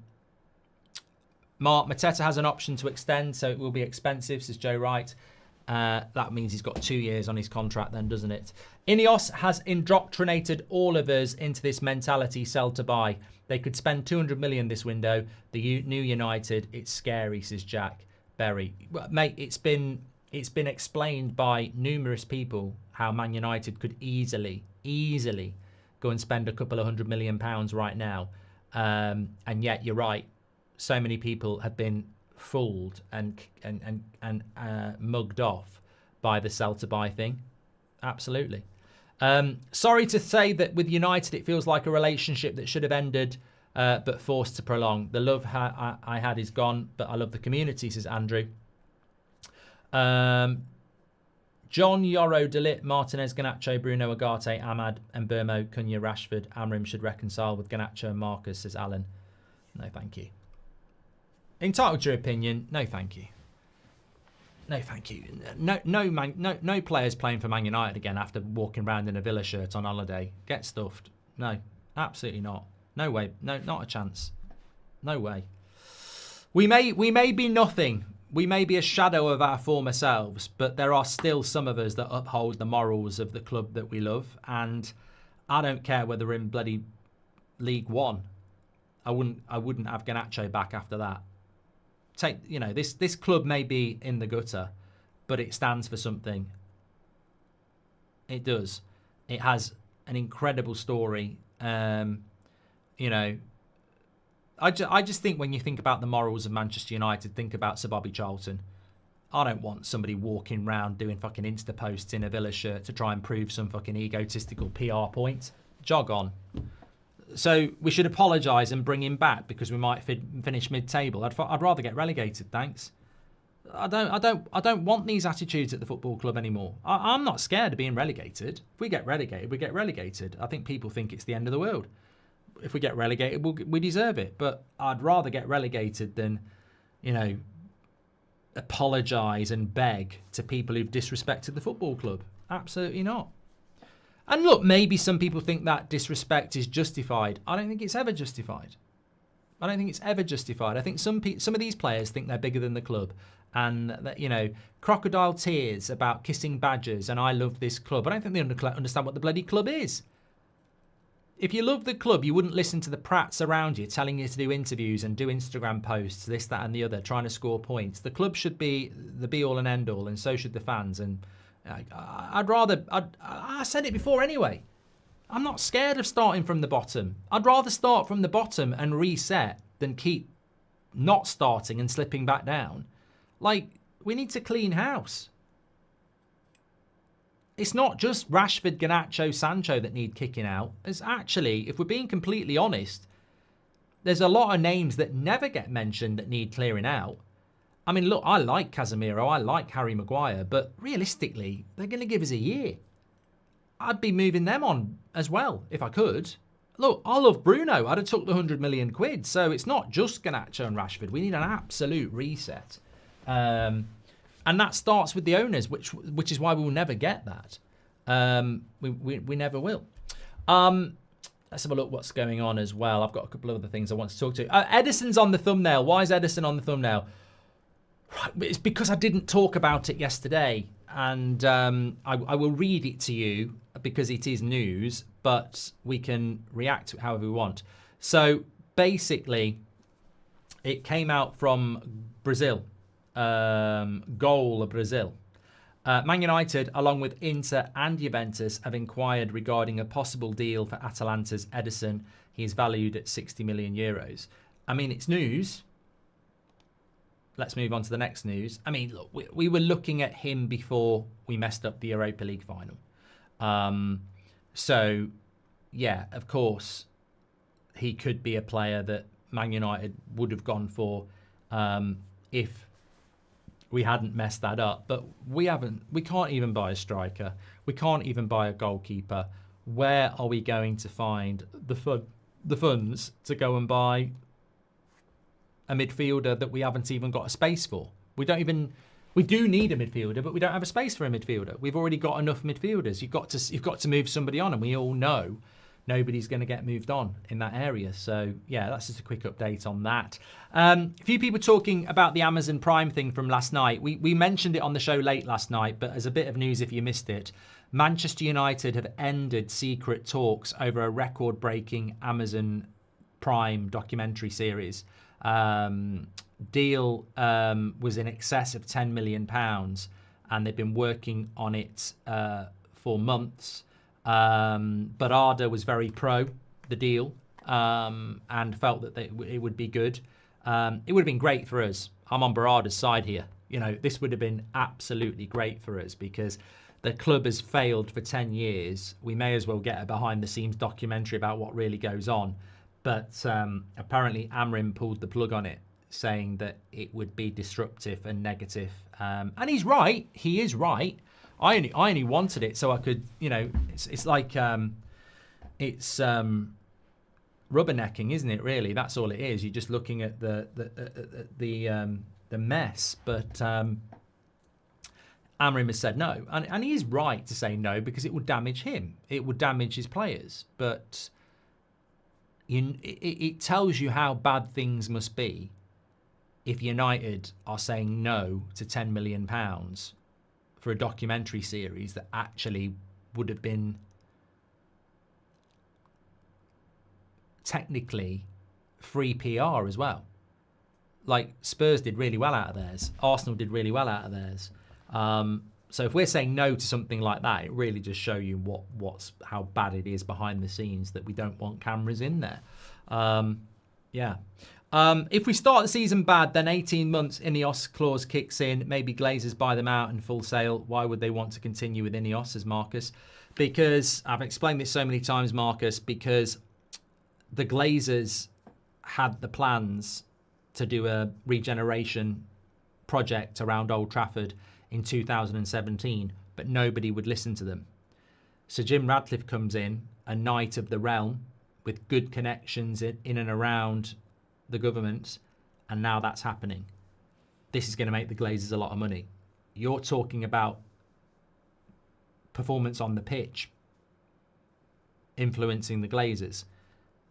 Mateta has an option to extend, so it will be expensive, says Joe Wright. That means he's got 2 years on his contract then, doesn't it? Ineos has indoctrinated all of us into this mentality, sell to buy. They could spend 200 million this window. The new United, it's scary, says Jack Berry. Well, mate, it's been explained by numerous people how Man United could easily go and spend a couple of £100 million right now. And yet, you're right. So many people have been fooled and mugged off by the sell to buy thing. Absolutely. Sorry to say that with United it feels like a relationship that should have ended but forced to prolong. The love I had is gone, but I love the community, says Andrew. John Yoro, Delit, Martinez, Garnacho, Bruno, Agate, Ahmad, Mbeumo, Cunha, Rashford. Amrim should reconcile with Garnacho and Marcus, says Alan. No, thank you. Entitled to your opinion. No, thank you. No, thank you. No players playing for Man United again after walking around in a Villa shirt on holiday. Get stuffed. No, absolutely not. No way. No, not a chance. No way. We may be nothing. We may be a shadow of our former selves, but there are still some of us that uphold the morals of the club that we love. And I don't care whether we're in bloody League One. I wouldn't have Garnacho back after that. This club may be in the gutter, but it stands for something. It does. It has an incredible story. I just think when you think about the morals of Manchester United, think about Sir Bobby Charlton. I don't want somebody walking around doing fucking Insta posts in a Villa shirt to try and prove some fucking egotistical PR point. Jog on. So we should apologise and bring him back because we might finish mid-table. I'd rather get relegated, thanks. I don't want these attitudes at the football club anymore. I'm not scared of being relegated. If we get relegated, we get relegated. I think people think it's the end of the world. If we get relegated, we deserve it. But I'd rather get relegated than, apologise and beg to people who've disrespected the football club. Absolutely not. And look, maybe some people think that disrespect is justified. I don't think it's ever justified. I think some of these players think they're bigger than the club. And, that, crocodile tears about kissing badgers and I love this club. I don't think they understand what the bloody club is. If you love the club, you wouldn't listen to the prats around you telling you to do interviews and do Instagram posts, this, that and the other, trying to score points. The club should be the be-all and end-all, and so should the fans. And I said it before anyway. I'm not scared of starting from the bottom. I'd rather start from the bottom and reset than keep not starting and slipping back down. We need to clean house. It's not just Rashford, Garnacho, Sancho that need kicking out. It's actually, if we're being completely honest, there's a lot of names that never get mentioned that need clearing out. I mean, look, I like Casemiro, I like Harry Maguire, but realistically, they're going to give us a year. I'd be moving them on as well, if I could. Look, I love Bruno. I'd have took the 100 million quid. So it's not just Garnacho and Rashford. We need an absolute reset. And that starts with the owners, which is why we will never get that. We never will. Let's have a look what's going on as well. I've got a couple of other things I want to talk to. Ederson's on the thumbnail. Why is Ederson on the thumbnail? Right, it's because I didn't talk about it yesterday. and I will read it to you because it is news, but we can react to it however we want. So basically, it came out from Brazil, Goal of Brazil. Man United, along with Inter and Juventus, have inquired regarding a possible deal for Atalanta's Ederson. He is valued at 60 million euros. I mean, it's news. Let's move on to the next news. I mean, look, we were looking at him before we messed up the Europa League final. So, yeah, of course, he could be a player that Man United would have gone for if we hadn't messed that up. But we haven't. We can't even buy a striker. We can't even buy a goalkeeper. Where are we going to find the funds to go and buy a midfielder that we haven't even got a space for? We don't even. We do need a midfielder, but we don't have a space for a midfielder. We've already got enough midfielders. You've got to move somebody on, and we all know nobody's going to get moved on in that area. So, yeah, that's just a quick update on that. A few people talking about the Amazon Prime thing from last night. We mentioned it on the show late last night, but as a bit of news if you missed it, Manchester United have ended secret talks over a record-breaking Amazon Prime documentary series. Deal was in excess of £10 million, and they've been working on it for months. But Arda was very pro the deal and felt that it would be good. It would have been great for us. I'm on Barada's side here. You know, this would have been absolutely great for us because the club has failed for 10 years. We may as well get a behind-the-scenes documentary about what really goes on. But apparently Amrim pulled the plug on it, saying that it would be disruptive and negative. And he's right. He is right. I only wanted it so I could, you know, it's like it's rubbernecking, isn't it? Really, that's all it is. You're just looking at the mess. But Amrim has said no, and he is right to say no because it would damage him. It would damage his players. But it tells you how bad things must be if United are saying no to £10 million for a documentary series that actually would have been technically free PR as well. Like Spurs did really well out of theirs. Arsenal did really well out of theirs. So if we're saying no to something like that, it really just shows you how bad it is behind the scenes that we don't want cameras in there. Yeah. If we start the season bad, then 18 months Ineos clause kicks in. Maybe Glazers buy them out and full sale. Why would they want to continue with Ineos, says Marcus? Because, I've explained this so many times, Marcus, because the Glazers had the plans to do a regeneration project around Old Trafford in 2017, but nobody would listen to them. So Jim Radcliffe comes in, a knight of the realm, with good connections in and around the government, and now that's happening. This is going to make the Glazers a lot of money. You're talking about performance on the pitch influencing the Glazers.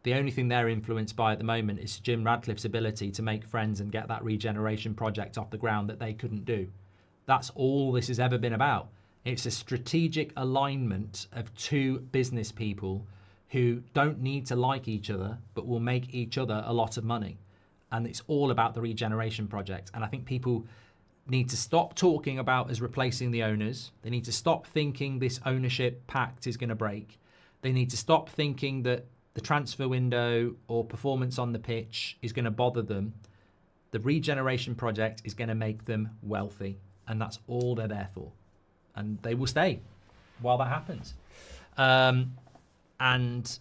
The only thing they're influenced by at the moment is Jim Radcliffe's ability to make friends and get that regeneration project off the ground that they couldn't do. That's all this has ever been about. It's a strategic alignment of two business people who don't need to like each other, but will make each other a lot of money. And it's all about the regeneration project. And I think people need to stop talking about us replacing the owners. They need to stop thinking this ownership pact is going to break. They need to stop thinking that the transfer window or performance on the pitch is going to bother them. The regeneration project is going to make them wealthy. And that's all they're there for. And they will stay while that happens. And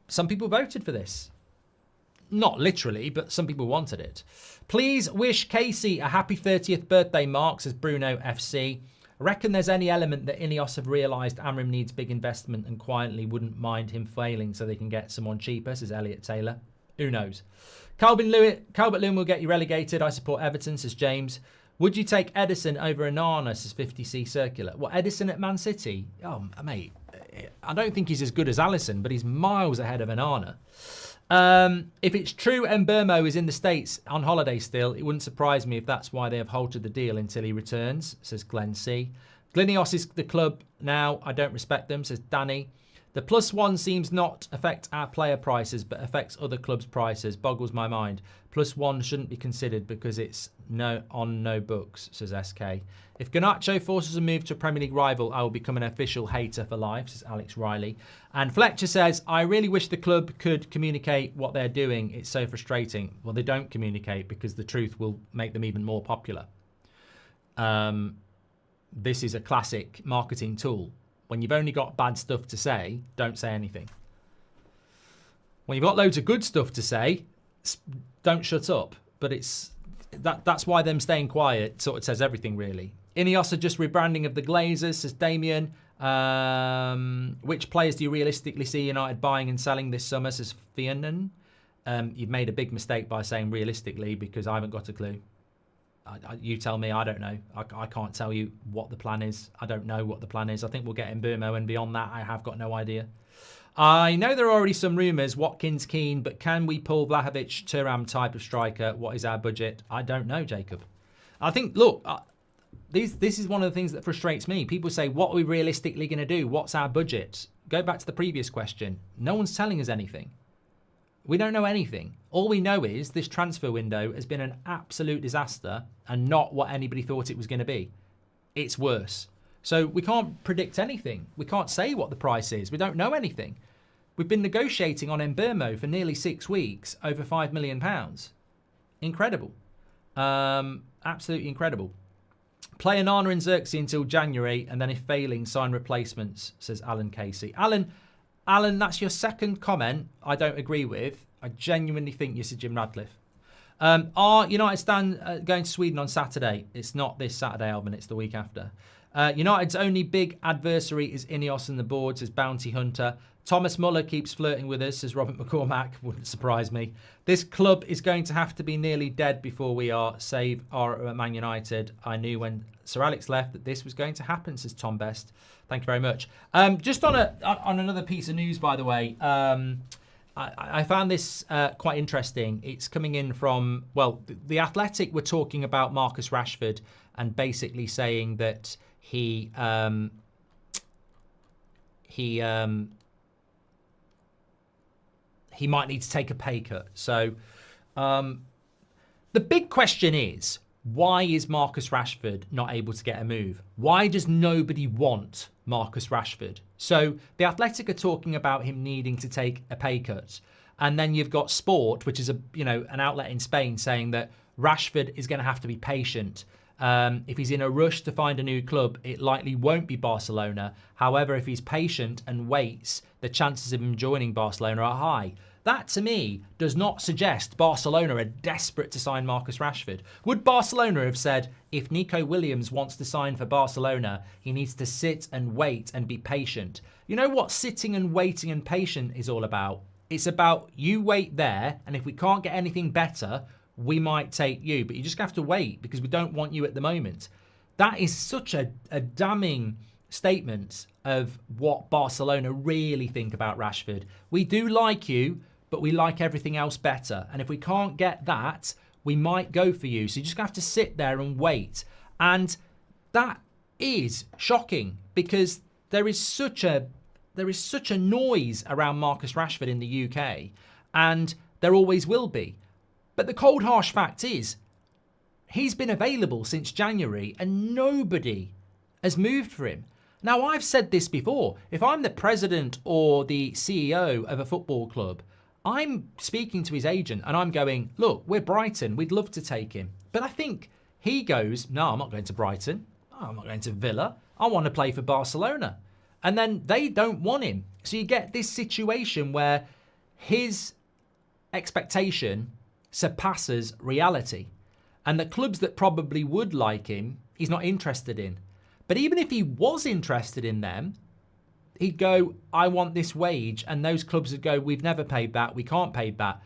some people voted for this. Not literally, but some people wanted it. Please wish Casey a happy 30th birthday, Mark, says Bruno FC. I reckon there's any element that Ineos have realised Amrim needs big investment and quietly wouldn't mind him failing so they can get someone cheaper, says Elliot Taylor. Who knows? Calvert-Lewin will get you relegated. I support Everton, says James. Would you take Ederson over Onana, says 50C Circular? What, Ederson at Man City? Oh, mate, I don't think he's as good as Alisson, but he's miles ahead of Onana. If it's true Mbeumo is in the States on holiday still, it wouldn't surprise me if that's why they have halted the deal until he returns, says Glenn C. Glinios is the club now. I don't respect them, says Danny. The +1 seems not affect our player prices, but affects other clubs' prices. Boggles my mind. +1 shouldn't be considered because it's no books, says SK. If Garnacho forces a move to a Premier League rival, I will become an official hater for life, says Alex Riley. And Fletcher says, I really wish the club could communicate what they're doing. It's so frustrating. Well, they don't communicate because the truth will make them even more popular. This is a classic marketing tool. When you've only got bad stuff to say, don't say anything. When you've got loads of good stuff to say, don't shut up. But that's why them staying quiet sort of says everything, really. Ineos are just rebranding of the Glazers, says Damien. Which players do you realistically see United buying and selling this summer, says Fianan. You've made a big mistake by saying realistically because I haven't got a clue. You tell me, I don't know. I can't tell you what the plan is. I don't know what the plan is. I think we'll get Mbeumo, and beyond that, I have got no idea. I know there are already some rumours, Watkins, Kean, but can we pull Vlahovic, Thuram type of striker? What is our budget? I don't know, Jacob. I think, look, this is one of the things that frustrates me. People say, what are we realistically going to do? What's our budget? Go back to the previous question. No one's telling us anything. We don't know anything. All we know is this transfer window has been an absolute disaster and not what anybody thought it was going to be. It's worse. So we can't predict anything. We can't say what the price is. We don't know anything. We've been negotiating on Mbeumo for nearly 6 weeks, over £5 million. Incredible. Absolutely incredible. Play Onana and Xerxes until January, and then if failing, sign replacements, says Alan Casey. Alan, that's your second comment I don't agree with. I genuinely think you're Sir Jim Radcliffe. Are United stand going to Sweden on Saturday? It's not this Saturday, Alvin. It's the week after. United's only big adversary is Ineos and the board, says Bounty Hunter. Thomas Muller keeps flirting with us, says Robert McCormack. Wouldn't surprise me. This club is going to have to be nearly dead before we are. Save our Man United. I knew when Sir Alex left that this was going to happen, says Tom Best. Thank you very much. Just on another piece of news, by the way, I found this quite interesting. It's coming in from, well, The Athletic were talking about Marcus Rashford and basically saying that he might need to take a pay cut. So the big question is, why is Marcus Rashford not able to get a move? Why does nobody want Marcus Rashford? So The Athletic are talking about him needing to take a pay cut. And then you've got Sport, which is an outlet in Spain, saying that Rashford is going to have to be patient. If he's in a rush to find a new club, it likely won't be Barcelona. However, if he's patient and waits, the chances of him joining Barcelona are high. That, to me, does not suggest Barcelona are desperate to sign Marcus Rashford. Would Barcelona have said, if Nico Williams wants to sign for Barcelona, he needs to sit and wait and be patient? You know what sitting and waiting and patient is all about? It's about you wait there, and if we can't get anything better, we might take you. But you just have to wait because we don't want you at the moment. That is such a damning statement of what Barcelona really think about Rashford. We do like you, but we like everything else better. And if we can't get that, we might go for you. So you just have to sit there and wait. And that is shocking because there is such a noise around Marcus Rashford in the UK, and there always will be. But the cold, harsh fact is, he's been available since January and nobody has moved for him. Now, I've said this before. If I'm the president or the CEO of a football club, I'm speaking to his agent and I'm going, look, we're Brighton. We'd love to take him. But I think he goes, no, I'm not going to Brighton. I'm not going to Villa. I want to play for Barcelona. And then they don't want him. So you get this situation where his expectation surpasses reality. And the clubs that probably would like him, he's not interested in. But even if he was interested in them, he'd go, I want this wage. And those clubs would go, we've never paid that. We can't pay that.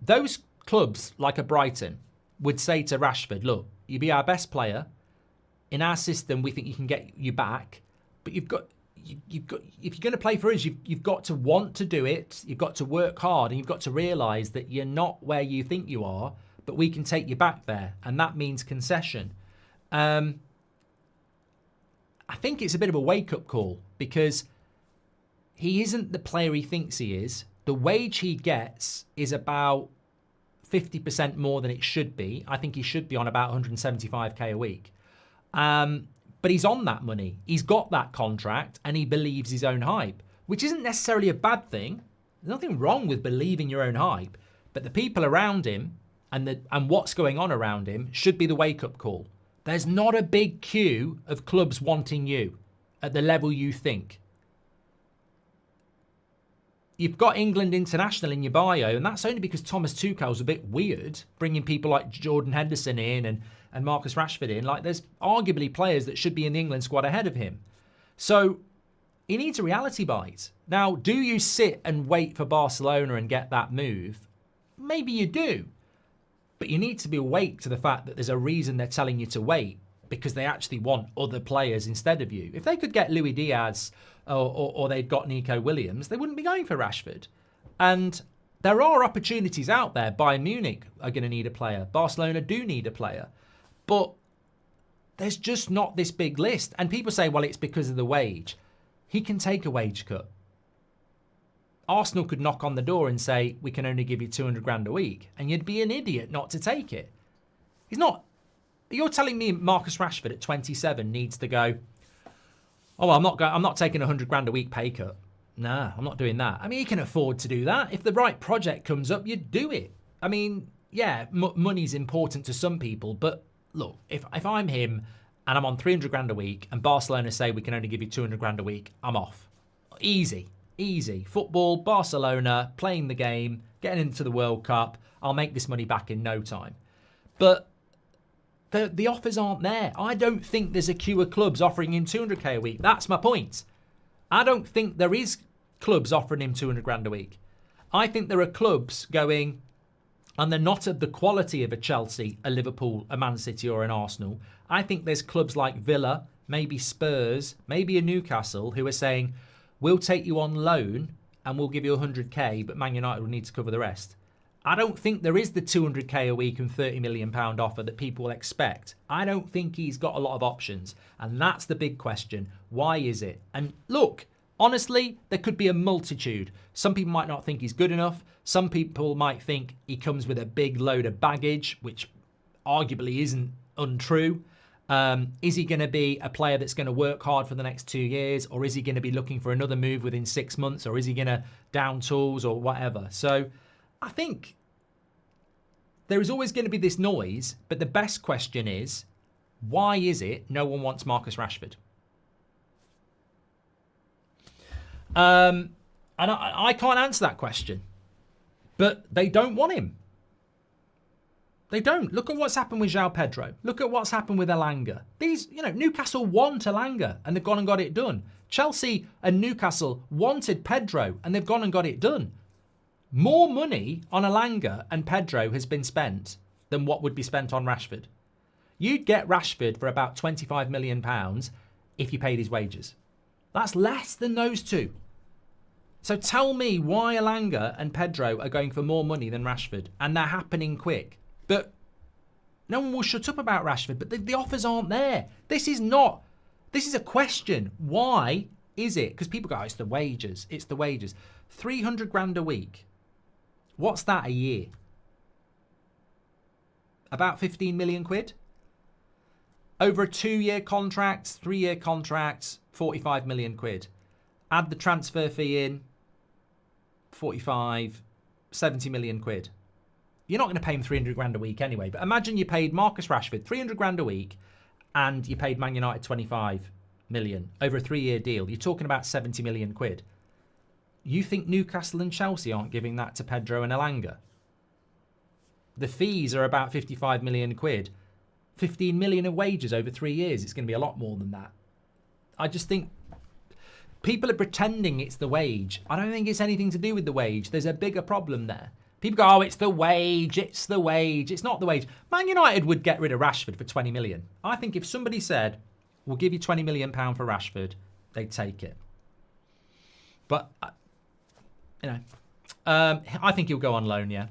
Those clubs, like a Brighton, would say to Rashford, look, you be our best player. In our system, we think you can get you back. But you've got, if you're going to play for us, you've got to want to do it. You've got to work hard, and you've got to realise that you're not where you think you are, but we can take you back there, and that means concession. I think it's a bit of a wake-up call because he isn't the player he thinks he is. The wage he gets is about 50% more than it should be. I think he should be on about 175k a week. But he's on that money. He's got that contract and he believes his own hype, which isn't necessarily a bad thing. There's nothing wrong with believing your own hype, but the people around him and what's going on around him should be the wake-up call. There's not a big queue of clubs wanting you at the level you think. You've got England International in your bio, and that's only because Thomas Tuchel's a bit weird, bringing people like Jordan Henderson in and Marcus Rashford in. Like, there's arguably players that should be in the England squad ahead of him. So he needs a reality bite. Now, do you sit and wait for Barcelona and get that move? Maybe you do. But you need to be awake to the fact that there's a reason they're telling you to wait, because they actually want other players instead of you. If they could get Luis Diaz or they'd got Nico Williams, they wouldn't be going for Rashford. And there are opportunities out there. Bayern Munich are going to need a player. Barcelona do need a player. But there's just not this big list. And people say, well, it's because of the wage. He can take a wage cut. Arsenal could knock on the door and say, we can only give you 200 grand a week. And you'd be an idiot not to take it. He's not. You're telling me Marcus Rashford at 27 needs to go, oh, well, I'm not taking 100 grand a week pay cut. Nah, I'm not doing that. I mean, he can afford to do that. If the right project comes up, you'd do it. I mean, yeah, money's important to some people, but look, if I'm him and I'm on 300 grand a week and Barcelona say we can only give you 200 grand a week, I'm off. Easy. Football, Barcelona, playing the game, getting into the World Cup. I'll make this money back in no time. But the offers aren't there. I don't think there's a queue of clubs offering him 200k a week. That's my point. I don't think there is clubs offering him 200 grand a week. I think there are clubs going, and they're not of the quality of a Chelsea, a Liverpool, a Man City or an Arsenal. I think there's clubs like Villa, maybe Spurs, maybe a Newcastle who are saying, we'll take you on loan and we'll give you 100k, but Man United will need to cover the rest. I don't think there is the 200k a week and £30 million offer that people will expect. I don't think he's got a lot of options. And that's the big question. Why is it? And look, honestly, there could be a multitude. Some people might not think he's good enough. Some people might think he comes with a big load of baggage, which arguably isn't untrue. Is he going to be a player that's going to work hard for the next 2 years? Or is he going to be looking for another move within 6 months? Or is he going to down tools or whatever? So I think there is always going to be this noise, but the best question is, why is it no one wants Marcus Rashford? And I can't answer that question, but they don't want him. They don't. Look at what's happened with João Pedro. Look at what's happened with Elanga. Newcastle want Elanga and they've gone and got it done. Chelsea and Newcastle wanted Pedro and they've gone and got it done. More money on Elanga and Pedro has been spent than what would be spent on Rashford. You'd get Rashford for about £25 million if you paid his wages. That's less than those two. So tell me why Elanga and Pedro are going for more money than Rashford, and they're happening quick. But no one will shut up about Rashford, but the offers aren't there. This is a question. Why is it? Because people go, oh, it's the wages. 300 grand a week. What's that a year? About 15 million quid? Over a 2-year contract, 3-year contract, 45 million quid. Add the transfer fee in, 45, 70 million quid. You're not going to pay him 300 grand a week anyway, but imagine you paid Marcus Rashford 300 grand a week and you paid Man United 25 million over a 3-year deal. You're talking about 70 million quid. You think Newcastle and Chelsea aren't giving that to Pedro and Elanga? The fees are about 55 million quid. 15 million of wages over 3 years. It's going to be a lot more than that. I just think people are pretending it's the wage. I don't think it's anything to do with the wage. There's a bigger problem there. People go, oh, it's the wage. It's not the wage. Man United would get rid of Rashford for 20 million. I think if somebody said, we'll give you £20 million for Rashford, they'd take it. But, I think he'll go on loan, yeah.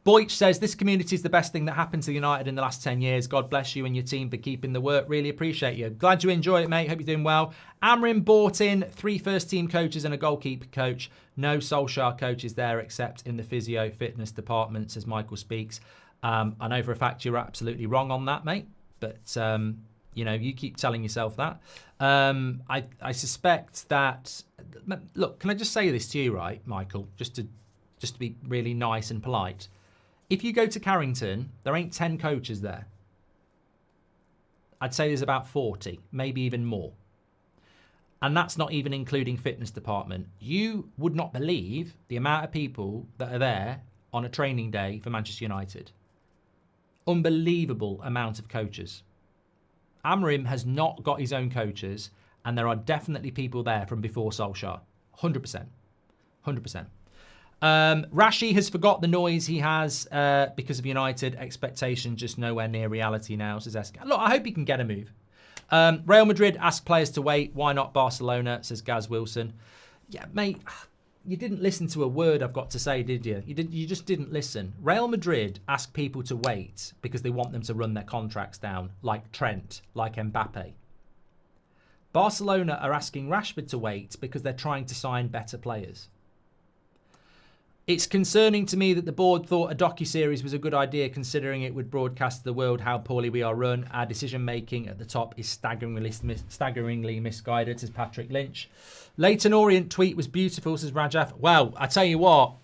Boych says, this community is the best thing that happened to United in the last 10 years. God bless you and your team for keeping the work. Really appreciate you. Glad you enjoy it, mate. Hope you're doing well. Amrin bought in 3 first-team coaches and a goalkeeper coach. No Solskjaer coaches there except in the physio fitness department, says Michael Speaks. I know for a fact you're absolutely wrong on that, mate. But, you keep telling yourself that. I suspect that... Look, can I just say this to you, right, Michael? Just to be really nice and polite. If you go to Carrington, there ain't 10 coaches there. I'd say there's about 40, maybe even more. And that's not even including fitness department. You would not believe the amount of people that are there on a training day for Manchester United. Unbelievable amount of coaches. Amorim has not got his own coaches, and there are definitely people there from before Solskjaer. 100%. 100%. Rashi has forgot the noise he has because of United. Expectation just nowhere near reality now, says Sesko. Look, I hope he can get a move. Real Madrid ask players to wait. Why not Barcelona, says Gaz Wilson. Yeah, mate, you didn't listen to a word I've got to say, did you? You just didn't listen. Real Madrid ask people to wait because they want them to run their contracts down, like Trent, like Mbappe. Barcelona are asking Rashford to wait because they're trying to sign better players. It's concerning to me that the board thought a docuseries was a good idea, considering it would broadcast to the world how poorly we are run. Our decision-making at the top is staggeringly misguided, says Patrick Lynch. Leighton Orient tweet was beautiful, says Rajaf. Well, I tell you what,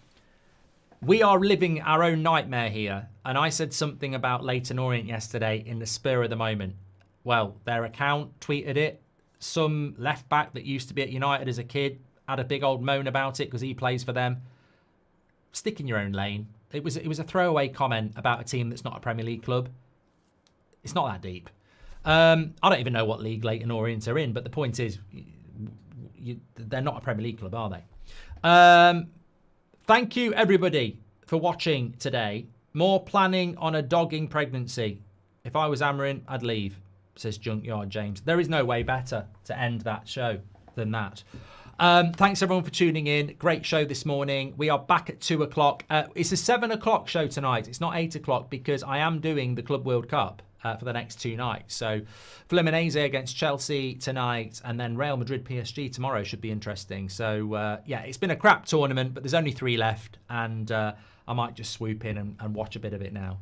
we are living our own nightmare here. And I said something about Leighton Orient yesterday in the spur of the moment. Well, their account tweeted it. Some left-back that used to be at United as a kid had a big old moan about it because he plays for them. Stick in your own lane. It was a throwaway comment about a team that's not a Premier League club. It's not that deep. I don't even know what league Leighton Orient are in, but the point is, they're not a Premier League club, are they? Thank you, everybody, for watching today. More planning on a dogging pregnancy. If I was Amarin, I'd leave, says Junkyard James. There is no way better to end that show than that. Thanks everyone for tuning in. Great show this morning. We are back at 2 o'clock. It's a 7 o'clock show tonight. It's not 8 o'clock because I am doing the Club World Cup for the next 2 nights. So Fluminense against Chelsea tonight and then Real Madrid PSG tomorrow should be interesting. So yeah, it's been a crap tournament, but there's only 3 left and I might just swoop in and watch a bit of it now.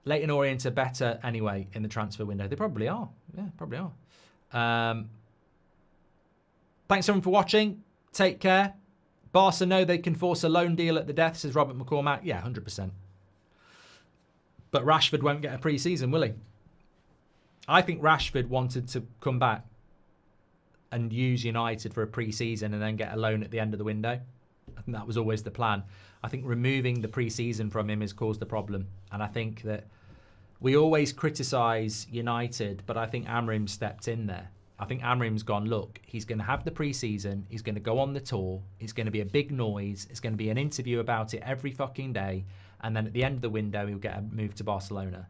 Leighton Orient are better anyway in the transfer window. They probably are. Yeah, probably are. Thanks everyone for watching. Take care. Barca know they can force a loan deal at the death, says Robert McCormack. Yeah, 100%. But Rashford won't get a pre-season, will he? I think Rashford wanted to come back and use United for a pre-season and then get a loan at the end of the window. I think that was always the plan. I think removing the pre-season from him has caused the problem. And I think that we always criticise United, but I think Amrim stepped in there. I think Amrim's gone, look, he's going to have the pre-season, he's going to go on the tour, it's going to be a big noise, it's going to be an interview about it every fucking day, and then at the end of the window, he'll get a move to Barcelona.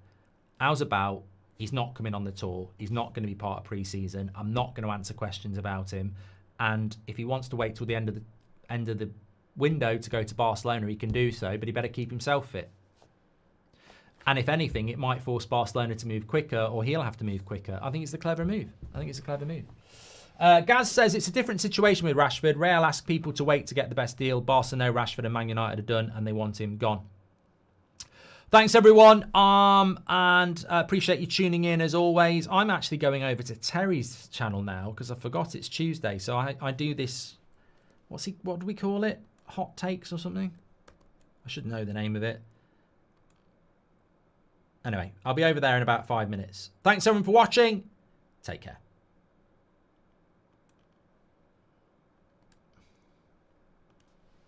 How's about, he's not coming on the tour, he's not going to be part of pre-season, I'm not going to answer questions about him, and if he wants to wait till the end of the window to go to Barcelona, he can do so, but he better keep himself fit. And if anything, it might force Barcelona to move quicker or he'll have to move quicker. I think it's a clever move. Gaz says it's a different situation with Rashford. Real ask people to wait to get the best deal. Barca know Rashford and Man United are done and they want him gone. Thanks, everyone. And appreciate you tuning in as always. I'm actually going over to Terry's channel now because I forgot it's Tuesday. So I do this, what do we call it? Hot takes or something? I should know the name of it. Anyway, I'll be over there in about 5 minutes. Thanks everyone for watching. Take care.